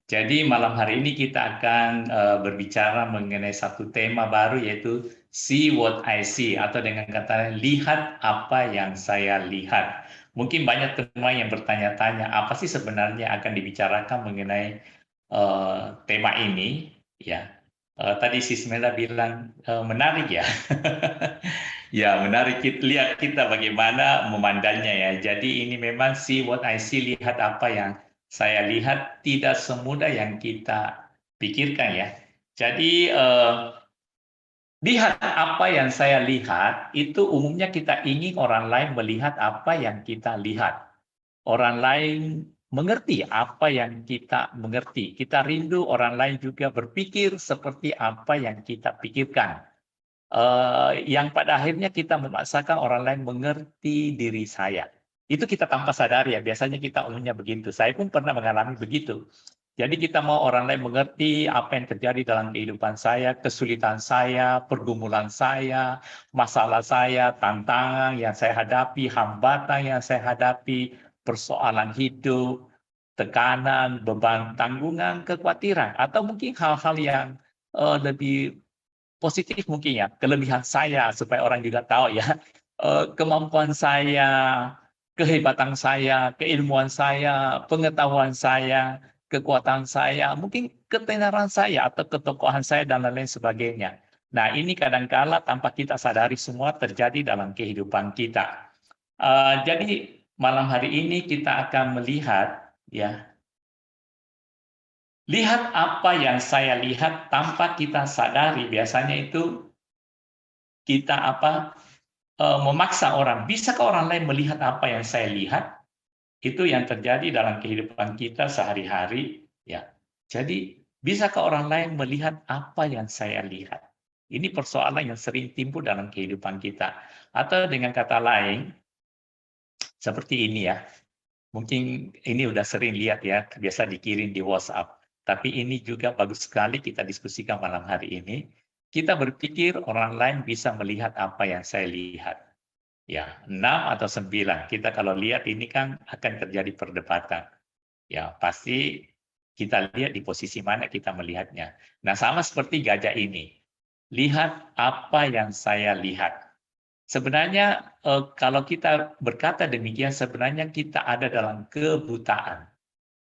Jadi malam hari ini kita akan berbicara mengenai satu tema baru yaitu See What I See atau dengan kata lihat apa yang saya lihat. Mungkin banyak teman yang bertanya-tanya apa sih sebenarnya akan dibicarakan mengenai tema ini ya. Tadi si Smela bilang menarik ya. Ya, menarik lihat kita bagaimana memandangnya ya. Jadi ini memang see what I see, lihat apa yang saya lihat tidak semudah yang kita pikirkan ya. Jadi lihat apa yang saya lihat itu umumnya kita ingin orang lain melihat apa yang kita lihat. Orang lain mengerti apa yang kita mengerti. Kita rindu orang lain juga berpikir seperti apa yang kita pikirkan. Yang pada akhirnya kita memaksakan orang lain mengerti diri saya. Itu kita tanpa sadar ya, biasanya kita umumnya begitu. Saya pun pernah mengalami begitu. Jadi kita mau orang lain mengerti apa yang terjadi dalam kehidupan saya, kesulitan saya, pergumulan saya, masalah saya, tantangan yang saya hadapi, hambatan yang saya hadapi, persoalan hidup, tekanan, beban tanggungan, kekhawatiran, atau mungkin hal-hal yang lebih positif mungkin ya, kelebihan saya supaya orang juga tahu ya, kemampuan saya, kehebatan saya, keilmuan saya, pengetahuan saya, kekuatan saya, mungkin ketenaran saya atau ketokohan saya dan lain-lain sebagainya. Nah, ini kadangkala tanpa kita sadari semua terjadi dalam kehidupan kita. Jadi malam hari ini kita akan melihat ya, lihat apa yang saya lihat tanpa kita sadari biasanya itu kita memaksa orang. Bisakah orang lain melihat apa yang saya lihat? Itu yang terjadi dalam kehidupan kita sehari-hari, ya. Jadi, bisakah orang lain melihat apa yang saya lihat? Ini persoalan yang sering timbul dalam kehidupan kita. Atau dengan kata lain, seperti ini ya, mungkin ini udah sering lihat ya, biasa dikirim di WhatsApp. Tapi ini juga bagus sekali kita diskusikan malam hari ini. Kita berpikir orang lain bisa melihat apa yang saya lihat. Ya, 6 atau 9. Kita kalau lihat ini kan akan terjadi perdebatan. Ya, pasti kita lihat di posisi mana kita melihatnya. Nah, sama seperti gajah ini. Lihat apa yang saya lihat. Sebenarnya kalau kita berkata demikian, sebenarnya kita ada dalam kebutaan.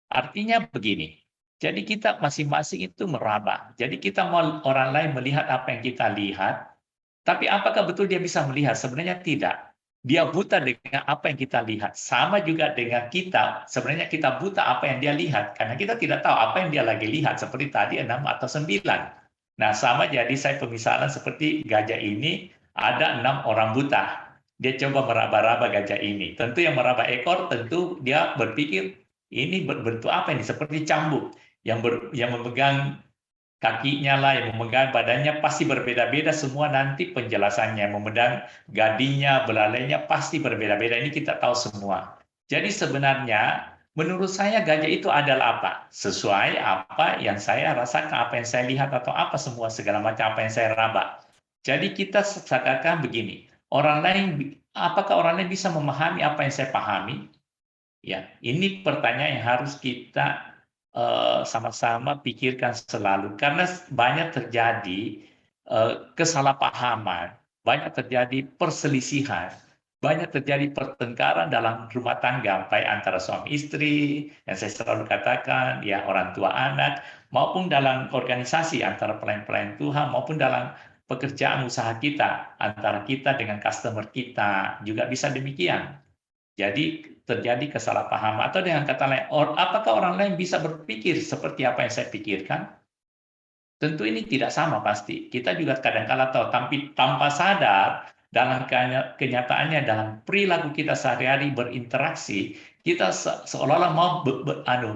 Artinya begini, jadi kita masing-masing itu meraba. Jadi kita mau orang lain melihat apa yang kita lihat, tapi apakah betul dia bisa melihat? Sebenarnya tidak. Dia buta dengan apa yang kita lihat. Sama juga dengan kita, sebenarnya kita buta apa yang dia lihat. Karena kita tidak tahu apa yang dia lagi lihat, seperti tadi 6 atau 9. Nah, sama jadi saya pemisalan seperti gajah ini, ada 6 orang buta. Dia coba meraba-raba gajah ini. Tentu yang meraba ekor, tentu dia berpikir, ini berbentuk apa ini? Seperti cambuk. Yang memegang kakinya lah, yang memegang badannya pasti berbeda-beda semua nanti penjelasannya. Memegang gadinya, belalainya pasti berbeda-beda. Ini kita tahu semua. Jadi sebenarnya menurut saya gajah itu adalah apa? Sesuai apa yang saya rasakan, apa yang saya lihat atau apa semua segala macam apa yang saya raba. Jadi kita katakan begini, orang lain apakah orang lain bisa memahami apa yang saya pahami? Ya, ini pertanyaan yang harus kita sama-sama pikirkan selalu karena banyak terjadi kesalahpahaman, banyak terjadi perselisihan, banyak terjadi pertengkaran dalam rumah tangga baik antara suami istri yang saya selalu katakan ya orang tua anak maupun dalam organisasi antara pelayan-pelayan Tuhan maupun dalam pekerjaan usaha kita antara kita dengan customer kita juga bisa demikian. Jadi terjadi kesalahpahaman atau dengan kata lain, apakah orang lain bisa berpikir seperti apa yang saya pikirkan? Tentu ini tidak sama pasti. Kita juga kadang-kala tahu, tapi tanpa sadar dalam kenyataannya dalam perilaku kita sehari-hari berinteraksi, kita seolah-olah mau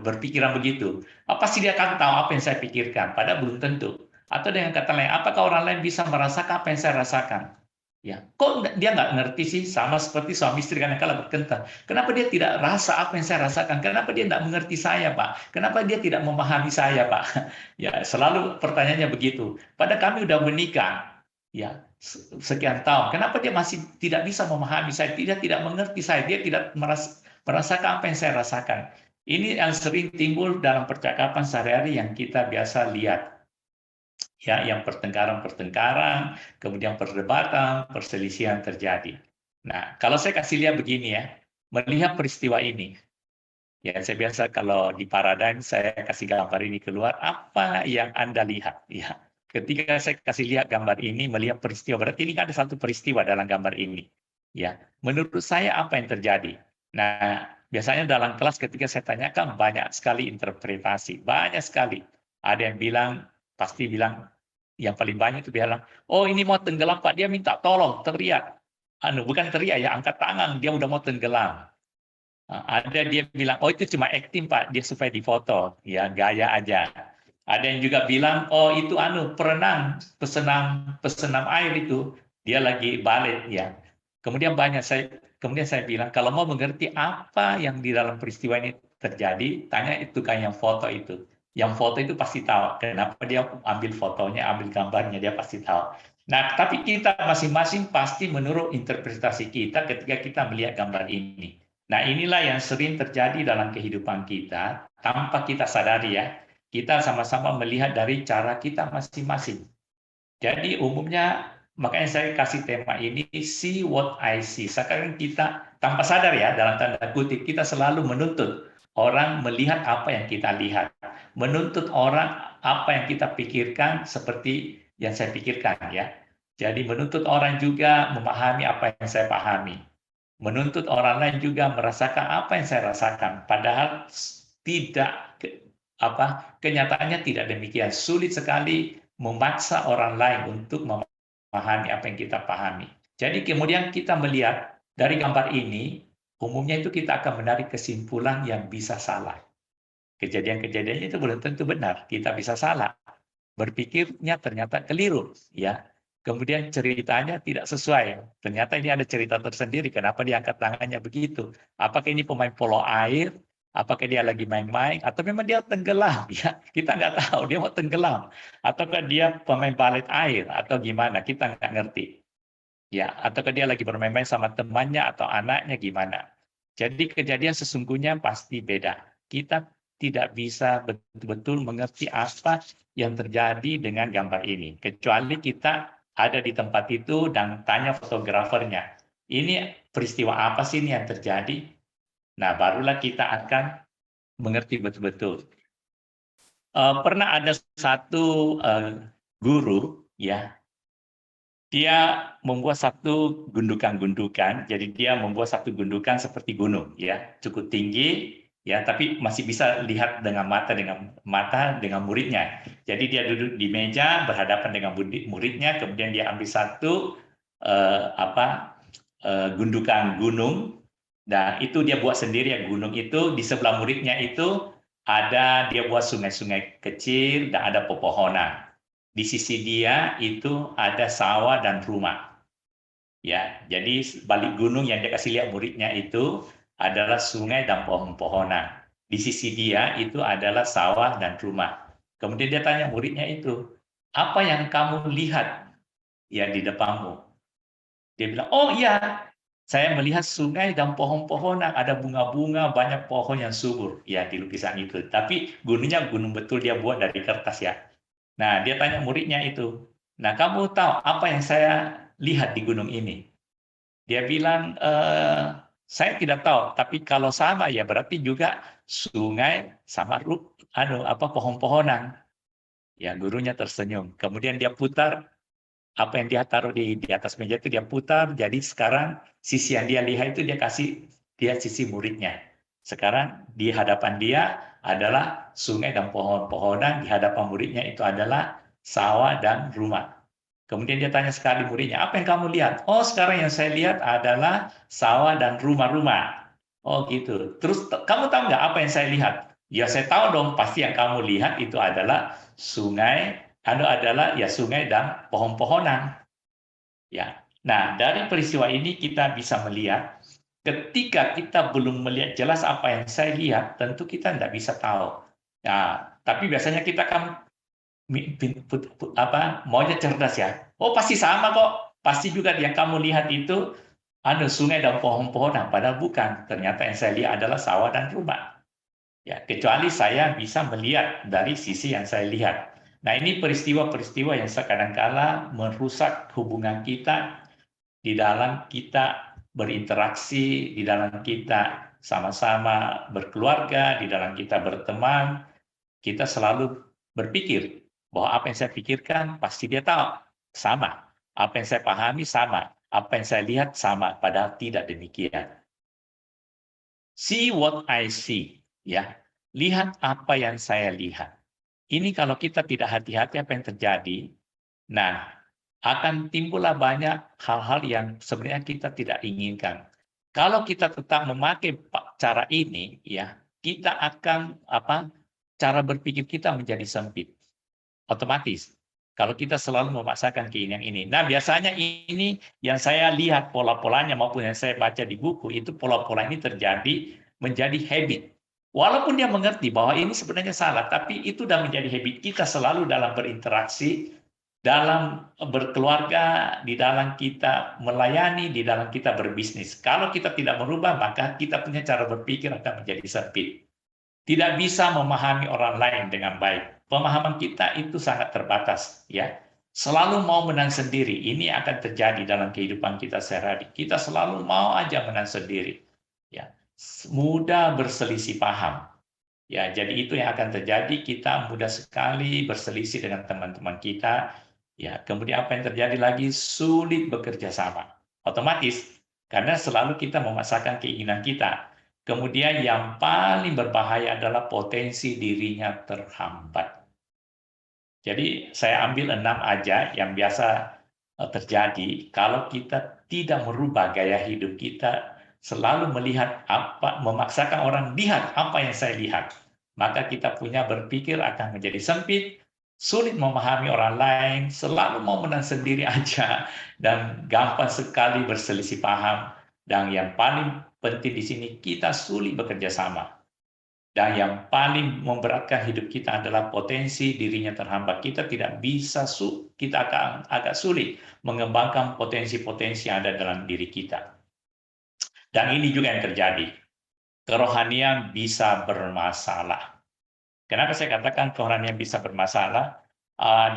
berpikiran begitu. Apa sih dia akan tahu apa yang saya pikirkan? Padahal belum tentu. Atau dengan kata lain, apakah orang lain bisa merasakan apa yang saya rasakan? Ya, kok dia nggak ngerti sih? Sama seperti suami istri kadang-kala bertengkar. Kenapa dia tidak rasa apa yang saya rasakan? Kenapa dia tidak mengerti saya, Pak? Kenapa dia tidak memahami saya, Pak? Ya, selalu pertanyaannya begitu. Padahal kami udah menikah, ya sekian tahun. Kenapa dia masih tidak bisa memahami saya? Dia tidak mengerti saya. Dia tidak merasakan apa yang saya rasakan. Ini yang sering timbul dalam percakapan sehari-hari yang kita biasa lihat. Ya, yang pertengkaran-pertengkaran, kemudian perdebatan, perselisihan terjadi. Nah, kalau saya kasih lihat begini ya, melihat peristiwa ini, ya saya biasa kalau di Paradigm saya kasih gambar ini keluar, apa yang Anda lihat? Ya, ketika saya kasih lihat gambar ini, melihat peristiwa, berarti ini ada satu peristiwa dalam gambar ini. Ya, menurut saya apa yang terjadi? Nah, biasanya dalam kelas ketika saya tanyakan banyak sekali interpretasi, banyak sekali. Ada yang bilang, pasti bilang, yang paling banyak itu bilang, oh ini mau tenggelam Pak, dia minta tolong, teriak. Bukan teriak ya, angkat tangan, dia udah mau tenggelam. Ada dia bilang, oh itu cuma acting Pak, dia supaya difoto, ya gaya aja. Ada yang juga bilang, oh itu perenang, pesenam air itu, dia lagi balet ya. Kemudian saya bilang, kalau mau mengerti apa yang di dalam peristiwa ini terjadi, tanya itu kan yang foto itu. Yang foto itu pasti tahu kenapa dia ambil fotonya, ambil gambarnya, dia pasti tahu. Nah, tapi kita masing-masing pasti menurut interpretasi kita ketika kita melihat gambar ini. Nah, inilah yang sering terjadi dalam kehidupan kita tanpa kita sadari ya. Kita sama-sama melihat dari cara kita masing-masing. Jadi umumnya makanya saya kasih tema ini see what I see. Sekarang kita tanpa sadar ya dalam tanda kutip kita selalu menuntut orang melihat apa yang kita lihat. Menuntut orang apa yang kita pikirkan seperti yang saya pikirkan ya. Jadi menuntut orang juga memahami apa yang saya pahami. Menuntut orang lain juga merasakan apa yang saya rasakan. Padahal tidak kenyataannya tidak demikian. Sulit sekali memaksa orang lain untuk memahami apa yang kita pahami. Jadi kemudian kita melihat dari gambar ini, umumnya itu kita akan menarik kesimpulan yang bisa salah. Kejadian-kejadiannya itu belum tentu benar, kita bisa salah. Berpikirnya ternyata keliru, ya. Kemudian ceritanya tidak sesuai. Ternyata ini ada cerita tersendiri, kenapa dia angkat tangannya begitu. Apakah ini pemain polo air, apakah dia lagi main-main, atau memang dia tenggelam, ya. Kita nggak tahu, dia mau tenggelam. Ataukah dia pemain balet air, atau gimana, kita nggak ngerti. Ya, ataukah dia lagi bermain-main sama temannya atau anaknya gimana. Jadi kejadian sesungguhnya pasti beda. Kita tidak bisa betul-betul mengerti apa yang terjadi dengan gambar ini. Kecuali kita ada di tempat itu dan tanya fotografernya. Ini peristiwa apa sih ini yang terjadi? Nah, barulah kita akan mengerti betul-betul. Pernah ada satu guru, ya, dia membuat satu gundukan-gundukan, jadi dia membuat satu gundukan seperti gunung, ya, cukup tinggi, ya, tapi masih bisa lihat dengan mata dengan muridnya. Jadi dia duduk di meja berhadapan dengan muridnya, kemudian dia ambil satu gundukan gunung, dan itu dia buat sendiri ya gunung itu di sebelah muridnya itu ada dia buat sungai-sungai kecil dan ada pepohonan. Di sisi dia itu ada sawah dan rumah. Ya, jadi balik gunung yang dia kasih lihat muridnya itu adalah sungai dan pohon-pohonan. Di sisi dia itu adalah sawah dan rumah. Kemudian dia tanya muridnya itu, apa yang kamu lihat ya di depanmu? Dia bilang, oh iya, saya melihat sungai dan pohon-pohonan, ada bunga-bunga, banyak pohon yang subur ya di lukisan itu. Tapi gunungnya gunung betul dia buat dari kertas ya. Nah, dia tanya muridnya itu, nah kamu tahu apa yang saya lihat di gunung ini? Dia bilang, saya tidak tahu, tapi kalau sama ya berarti juga sungai sama pohon-pohonan. Ya, gurunya tersenyum. Kemudian dia putar apa yang dia taruh di atas meja itu dia putar, jadi sekarang sisi yang dia lihat itu dia kasih dia sisi muridnya. Sekarang di hadapan dia adalah sungai dan pohon-pohonan, di hadapan muridnya itu adalah sawah dan rumah. Kemudian dia tanya sekali muridnya, apa yang kamu lihat? Oh, sekarang yang saya lihat adalah sawah dan rumah-rumah. Oh gitu. Terus kamu tahu nggak apa yang saya lihat? Ya saya tahu dong, pasti yang kamu lihat itu adalah sungai, adalah ya sungai dan pohon-pohonan. Ya. Nah, dari peristiwa ini kita bisa melihat ketika kita belum melihat jelas apa yang saya lihat, tentu kita tidak bisa tahu. Nah, tapi biasanya kita kan maunya cerdas ya. Oh, pasti sama kok. Pasti juga yang kamu lihat itu sungai dan pohon-pohonan, padahal bukan. Ternyata yang saya lihat adalah sawah dan rumah. Ya, kecuali saya bisa melihat dari sisi yang saya lihat. Nah, ini peristiwa-peristiwa yang kadangkala merusak hubungan kita di dalam kita berinteraksi, di dalam kita sama-sama berkeluarga, di dalam kita berteman, kita selalu berpikir bahwa apa yang saya pikirkan pasti dia tahu, sama. Apa yang saya pahami sama, apa yang saya lihat sama, padahal tidak demikian. See what I see, ya. Lihat apa yang saya lihat. Ini kalau kita tidak hati-hati apa yang terjadi, nah, akan timbullah banyak hal-hal yang sebenarnya kita tidak inginkan. Kalau kita tetap memakai cara ini, ya, kita akan cara berpikir kita menjadi sempit. Otomatis. Kalau kita selalu memaksakan keinginan ini. Nah, biasanya ini yang saya lihat pola-polanya maupun yang saya baca di buku, itu pola-pola ini terjadi menjadi habit. Walaupun dia mengerti bahwa ini sebenarnya salah, tapi itu sudah menjadi habit kita selalu dalam berinteraksi, dalam berkeluarga, di dalam kita melayani, di dalam kita berbisnis. Kalau kita tidak merubah, maka kita punya cara berpikir akan menjadi sempit. Tidak bisa memahami orang lain dengan baik. Pemahaman kita itu sangat terbatas, ya. Selalu mau menang sendiri. Ini akan terjadi dalam kehidupan kita sehari-hari. Kita selalu mau aja menang sendiri, ya. Mudah berselisih paham. Ya, jadi itu yang akan terjadi, kita mudah sekali berselisih dengan teman-teman kita. Ya, kemudian apa yang terjadi lagi? Sulit bekerja sama. Otomatis, karena selalu kita memaksakan keinginan kita. Kemudian yang paling berbahaya adalah potensi dirinya terhambat. Jadi saya ambil 6 aja yang biasa terjadi kalau kita tidak merubah gaya hidup kita, selalu melihat apa, memaksakan orang lihat apa yang saya lihat. Maka kita punya berpikir akan menjadi sempit, sulit memahami orang lain, selalu mau menang sendiri aja, dan gampang sekali berselisih paham. Dan yang paling penting di sini, kita sulit bekerja sama. Dan yang paling memberatkan hidup kita adalah potensi dirinya terhambat. Kita tidak bisa, kita akan agak sulit mengembangkan potensi-potensi yang ada dalam diri kita. Dan ini juga yang terjadi. Kerohanian bisa bermasalah. Kenapa saya katakan kerohanian bisa bermasalah?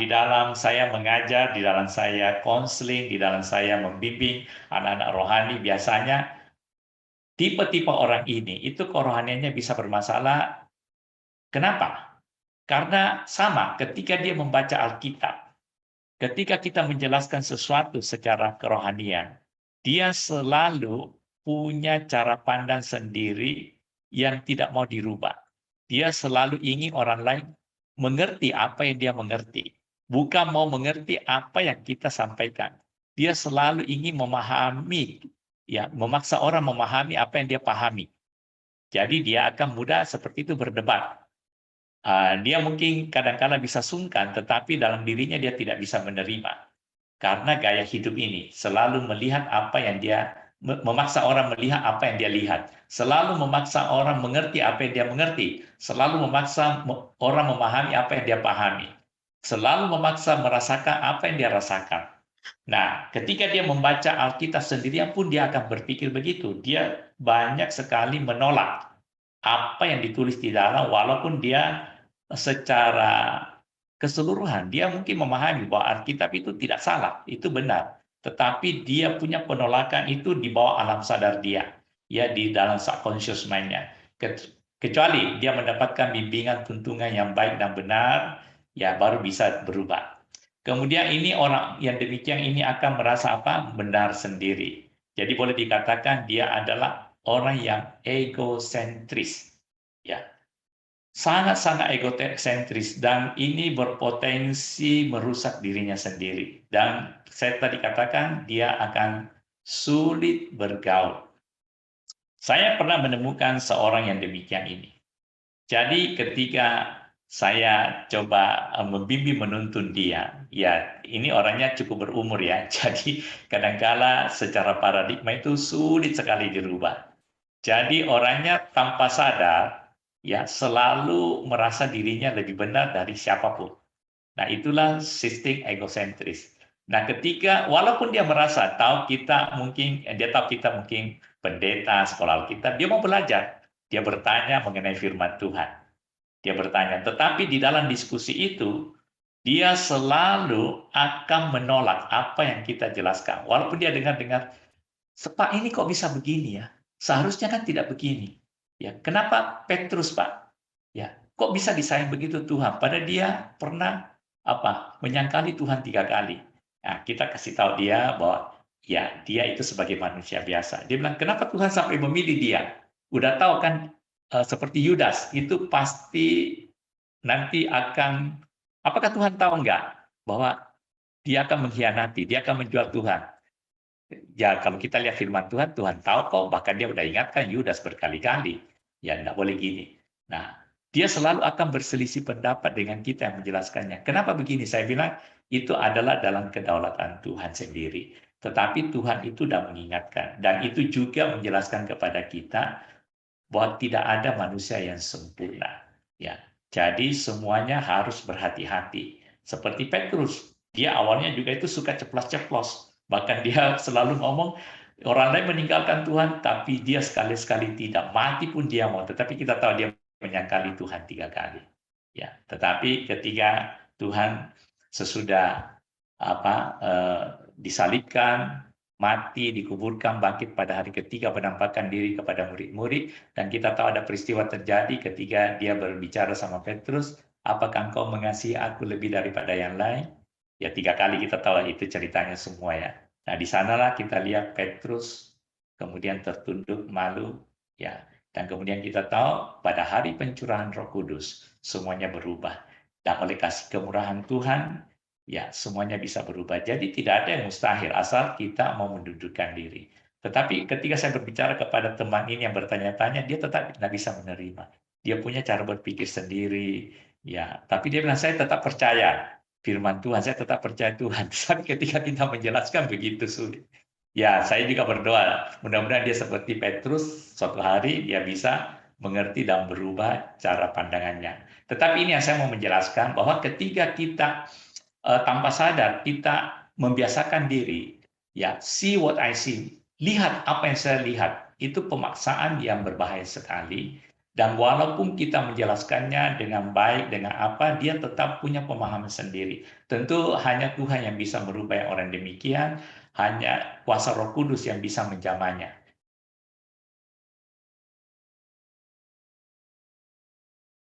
Di dalam saya mengajar, di dalam saya konseling, di dalam saya membimbing anak-anak rohani, biasanya tipe-tipe orang ini itu kerohaniannya bisa bermasalah. Kenapa? Karena sama ketika dia membaca Alkitab, ketika kita menjelaskan sesuatu secara kerohanian, dia selalu punya cara pandang sendiri yang tidak mau dirubah. Dia selalu ingin orang lain mengerti apa yang dia mengerti, bukan mau mengerti apa yang kita sampaikan. Dia selalu ingin memahami, ya, memaksa orang memahami apa yang dia pahami. Jadi dia akan mudah seperti itu berdebat. Dia mungkin kadang-kala bisa sungkan, tetapi dalam dirinya dia tidak bisa menerima. Karena gaya hidup ini selalu melihat apa yang dia, memaksa orang melihat apa yang dia lihat. Selalu memaksa orang mengerti apa yang dia mengerti. Selalu memaksa orang memahami apa yang dia pahami. Selalu memaksa merasakan apa yang dia rasakan. Nah, ketika dia membaca Alkitab sendirian pun dia akan berpikir begitu. Dia banyak sekali menolak apa yang ditulis di dalam, walaupun dia secara keseluruhan dia mungkin memahami bahwa Alkitab itu tidak salah, itu benar. Tetapi dia punya penolakan itu di bawah alam sadar dia, ya, di dalam subconscious mind-nya. Kecuali dia mendapatkan bimbingan tuntunan yang baik dan benar, ya baru bisa berubah. Kemudian ini orang yang demikian ini akan merasa apa? Benar sendiri. Jadi boleh dikatakan dia adalah orang yang egosentris, ya, sangat-sangat egosentris, dan ini berpotensi merusak dirinya sendiri. Dan saya tadi katakan dia akan sulit bergaul. Saya pernah menemukan seorang yang demikian ini. Jadi ketika saya coba membimbing menuntun dia, ya ini orangnya cukup berumur ya, jadi kadangkala secara paradigma itu sulit sekali dirubah. Jadi orangnya tanpa sadar, ya selalu merasa dirinya lebih benar dari siapapun. Nah itulah sistem egosentris. Nah ketika walaupun dia merasa tahu kita mungkin, dia tahu kita mungkin pendeta sekolah Alkitab, dia mau belajar. Dia bertanya mengenai firman Tuhan. Dia bertanya, tetapi di dalam diskusi itu, dia selalu akan menolak apa yang kita jelaskan. Walaupun dia dengar-dengar, Pak ini kok bisa begini ya? Seharusnya kan tidak begini. Ya, kenapa Petrus, Pak? Ya, kok bisa disayang begitu Tuhan? Padahal dia pernah menyangkali Tuhan 3 kali. Nah, kita kasih tahu dia bahwa ya dia itu sebagai manusia biasa. Dia bilang, kenapa Tuhan sampai memilih dia? Udah tahu kan seperti Yudas itu pasti nanti akan, apakah Tuhan tahu enggak bahwa dia akan mengkhianati, dia akan menjual Tuhan. Ya, kalau kita lihat firman Tuhan, Tuhan tahu kok, bahkan dia udah ingatkan Yudas berkali-kali. Ya, enggak boleh gini. Nah, dia selalu akan berselisih pendapat dengan kita yang menjelaskannya. Kenapa begini? Saya bilang, itu adalah dalam kedaulatan Tuhan sendiri. Tetapi Tuhan itu sudah mengingatkan. Dan itu juga menjelaskan kepada kita bahwa tidak ada manusia yang sempurna. Ya, jadi semuanya harus berhati-hati. Seperti Petrus, dia awalnya juga itu suka ceplos-ceplos. Bahkan dia selalu ngomong, orang lain meninggalkan Tuhan, tapi dia sekali-sekali tidak. Mati pun dia mau, tetapi kita tahu dia menyangkali Tuhan 3 kali. Ya, tetapi ketika Tuhan sesudah disalibkan, mati, dikuburkan, bangkit pada hari ketiga, menampakkan diri kepada murid-murid, dan kita tahu ada peristiwa terjadi ketika dia berbicara sama Petrus, apakah engkau mengasihi aku lebih daripada yang lain? Ya 3 kali kita tahu itu ceritanya semua ya. Nah di sanalah kita lihat Petrus kemudian tertunduk malu, ya, dan kemudian kita tahu pada hari pencurahan Roh Kudus semuanya berubah, dan oleh kasih kemurahan Tuhan, ya semuanya bisa berubah. Jadi tidak ada yang mustahil asal kita mau mendudukkan diri. Tetapi ketika saya berbicara kepada teman ini yang bertanya-tanya, dia tetap tidak bisa menerima. Dia punya cara berpikir sendiri, ya. Tapi dia bilang saya tetap percaya firman Tuhan, saya tetap percaya Tuhan. Tapi ketika kita menjelaskan begitu sulit. Ya, saya juga berdoa. Mudah-mudahan dia seperti Petrus, suatu hari dia bisa mengerti dan berubah cara pandangannya. Tetapi ini yang saya mau menjelaskan bahwa ketika kita tanpa sadar kita membiasakan diri, ya see what I see, lihat apa yang saya lihat, itu pemaksaan yang berbahaya sekali. Dan walaupun kita menjelaskannya dengan baik, dengan apa, dia tetap punya pemahaman sendiri. Tentu hanya Tuhan yang bisa merubah orang demikian, hanya kuasa Roh Kudus yang bisa menjamahnya.